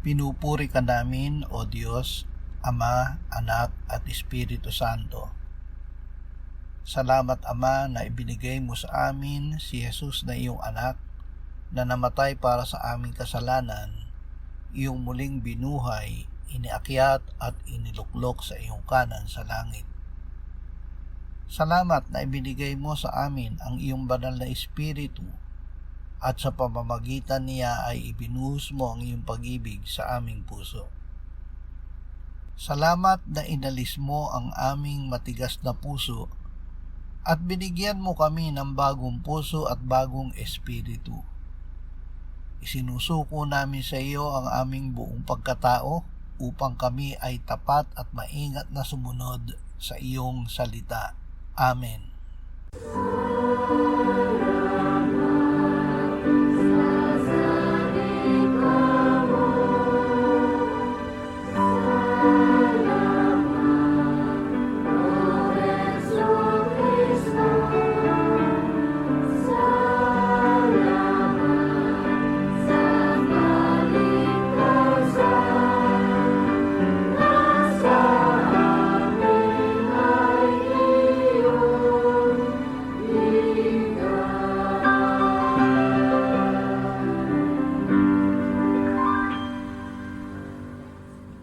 Pinupuri ka namin, O Diyos, Ama, Anak at Espiritu Santo. Salamat, Ama, na ibinigay mo sa amin si Jesus na iyong anak na namatay para sa aming kasalanan, iyong muling binuhay, iniakyat at iniluklok sa iyong kanan sa langit. Salamat na ibinigay mo sa amin ang iyong banal na Espiritu at sa pamamagitan niya ay ibinuhos mo ang iyong pag-ibig sa aming puso. Salamat na inalis mo ang aming matigas na puso at binigyan mo kami ng bagong puso at bagong espiritu. Isinusuko namin sa iyo ang aming buong pagkatao upang kami ay tapat at maingat na sumunod sa iyong salita. Amen.